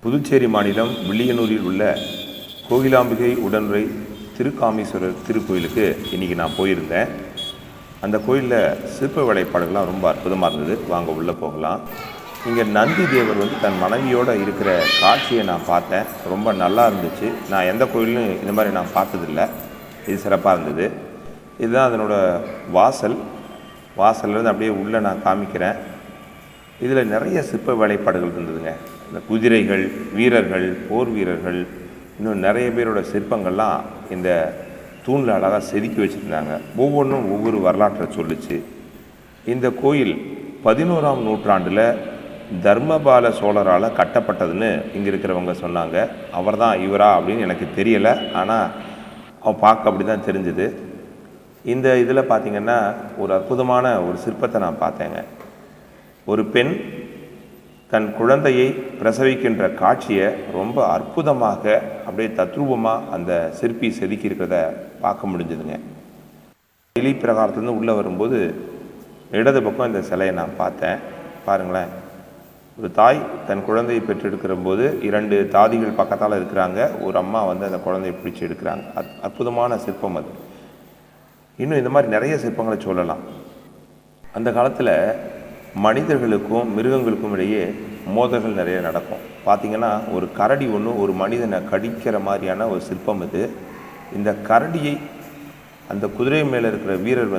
புதுச்சேரி மாநிலம் வில்லியனூரில் உள்ள கோகிலாம்பிகை உடனுறை திருக்காமீஸ்வரர் திருக்கோயிலுக்கு இன்றைக்கி நான் போயிருந்தேன். அந்த கோயிலில் சிற்ப வேலைப்பாடுகள்லாம் ரொம்ப அற்புதமாக இருந்தது. வாங்க உள்ளே போகலாம். இங்கே நந்தி தேவர் தன் மனைவியோடு இருக்கிற காட்சியை நான் பார்த்தேன். ரொம்ப நல்லா இருந்துச்சு. நான் எந்த கோயிலும் இந்த மாதிரி நான் பார்த்ததில்லை. இது சிறப்பாக இருந்தது. இதுதான் அதனோட வாசல்லேருந்து அப்படியே உள்ளே நான் காமிக்கிறேன். இதில் நிறைய சிற்ப வேலைப்பாடுகள் இருந்ததுங்க. இந்த குதிரைகள், வீரர்கள், போர் வீரர்கள், இன்னும் நிறைய பேரோட சிற்பங்கள்லாம் இந்த தூணில் அழகாக செதுக்கி வச்சுருந்தாங்க. ஒவ்வொன்றும் ஒவ்வொரு வரலாற்றை சொல்லிச்சு. இந்த கோயில் 11ஆம் நூற்றாண்டில் தர்மபால சோழரால் கட்டப்பட்டதுன்னு இங்கே இருக்கிறவங்க சொன்னாங்க. அவர் தான் இவரா அப்படின்னு எனக்கு தெரியலை, ஆனால் அவன் பார்க்க அப்படி தான் தெரிஞ்சுது. இந்த இதில் பார்த்திங்கன்னா ஒரு அற்புதமான ஒரு சிற்பத்தை நான் பார்த்தேங்க. ஒரு பெண் தன் குழந்தையை பிரசவிக்கின்ற காட்சியை ரொம்ப அற்புதமாக அப்படியே தத்ரூபமாக அந்த சிற்பி செதுக்கி இருக்கிறத பார்க்க முடிஞ்சதுங்க. எலி பிரகாரத்துலேருந்து உள்ளே வரும்போது இடது பக்கம் இந்த சிலையை நான் பார்த்தேன். பாருங்களேன், ஒரு தாய் தன் குழந்தையை பெற்றெடுக்கிற போது 2 தாதிகள் பக்கத்தால் இருக்கிறாங்க. ஒரு அம்மா அந்த குழந்தையை பிடிச்சி எடுக்கிறாங்க. அற்புதமான சிற்பம் அது. இன்னும் இந்த மாதிரி நிறைய சிற்பங்களை சொல்லலாம். அந்த காலத்தில் மனிதர்களுக்கும் மிருகங்களுக்கும் இடையே மோதல்கள் நிறைய நடக்கும். பார்த்திங்கன்னா ஒரு கரடி ஒன்று ஒரு மனிதனை கடிக்கிற மாதிரியான ஒரு சிற்பம் இது. இந்த கரடியை அந்த குதிரை மேலே இருக்கிற வீரர்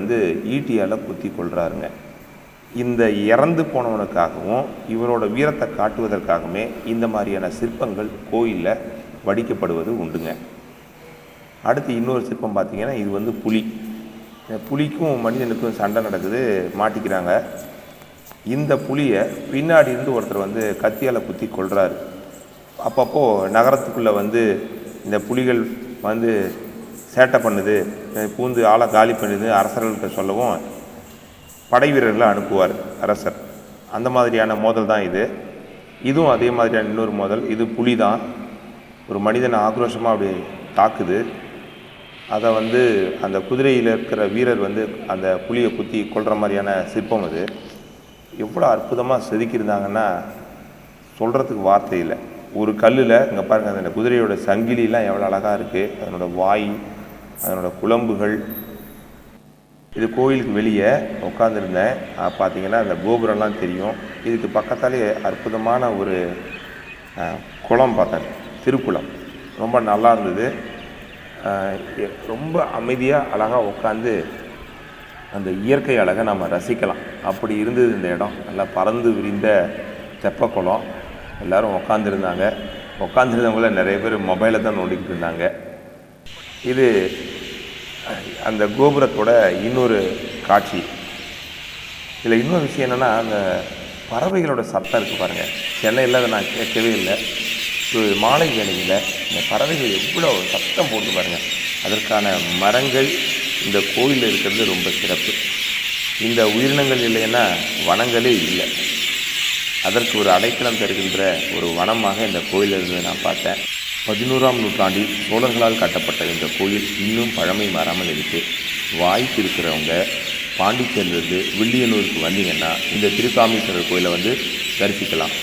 ஈட்டியால் குத்தி கொள்கிறாருங்க. இந்த இறந்து போனவனுக்காகவும் இவரோட வீரத்தை காட்டுவதற்காகவுமே இந்த மாதிரியான சிற்பங்கள் கோயிலில் வடிக்கப்படுவது உண்டுங்க. அடுத்து இன்னொரு சிற்பம் பார்த்திங்கன்னா இது புலி. புலிக்கும் மனிதனுக்கும் சண்டை நடக்குது, மாட்டிக்கிறாங்க. இந்த புலியை பின்னாடி இருந்து ஒருத்தர் கத்தியால் குத்தி கொள்கிறாரு. அப்பப்போ நகரத்துக்குள்ளே இந்த புலிகள் சேட்டை பண்ணுது, பூந்து ஆளை காலி பண்ணுது அரசர்கள்கிட்ட சொல்லவும் படை வீரர்களை அனுப்புவார் அரசர். அந்த மாதிரியான மோதல் தான் இது. இதுவும் அதே மாதிரியான இன்னொரு மோதல். இது புலி தான் ஒரு மனிதனை ஆக்ரோஷமாக அப்படி தாக்குது. அதை அந்த குதிரையில் இருக்கிற வீரர் அந்த புலியை குத்தி கொள்கிற மாதிரியான சிற்பம் அது. எவ்வளோ அற்புதமாக செதுக்கியிருந்தாங்கன்னா சொல்கிறதுக்கு வார்த்தை இல்லை. ஒரு கல்லில் இங்கே பாருங்கள், அந்த குதிரையோட சங்கிலிலாம் எவ்வளோ அழகாக இருக்குது. அதனோட வாய், அதனோட குழம்புகள். இது கோயிலுக்கு வெளியே உட்காந்துருந்தேன். பார்த்திங்கன்னா அந்த கோபுரம்லாம் தெரியும். இதுக்கு பக்கத்தாலே அற்புதமான ஒரு குளம் பார்த்தேன், திருக்குளம். ரொம்ப நல்லா இருந்தது. ரொம்ப அமைதியாக அழகாக உட்காந்து அந்த இயற்கை அழகை நம்ம ரசிக்கலாம். அப்படி இருந்தது இந்த இடம். நல்லா பறந்து விரிந்த தெப்பக்குளம். எல்லோரும் உட்காந்துருந்தாங்க. உட்காந்துருந்தவங்கள நிறைய பேர் மொபைலை தான் நோண்டிக்கிட்டு இருந்தாங்க. இது அந்த கோபுரத்தோட இன்னொரு காட்சி. இதில் இன்னொரு விஷயம் என்னென்னா, அந்த பறவைகளோட சத்தம் இருக்குது பாருங்கள். சென்னையில் அதை நான் கேட்கவே இல்லை. மாலை வேளையில் இந்த பறவைகள் எவ்வளோ சத்தம் போட்டு பாருங்கள். அதற்கான மரங்கள் இந்த கோயிலில் இருக்கிறது ரொம்ப சிறப்பு. இந்த உயிரினங்கள் இல்லைன்னா வனங்களே இல்லை. அதற்கு ஒரு அடைக்கலம் தருகின்ற ஒரு வனமாக இந்த கோயில் இருந்தது நான் பார்த்தேன். 11ஆம் நூற்றாண்டில் சோழர்களால் கட்டப்பட்ட இந்த கோயில் இன்னும் பழமை மாறாமல் இருக்குது. வாய்ப்பு இருக்கிறவங்க பாண்டிச்சேரியிலிருந்து வில்லியனூருக்கு வந்தீங்கன்னா இந்த திருக்காமீஸ்வரர் கோயிலை தரிசிக்கலாம்.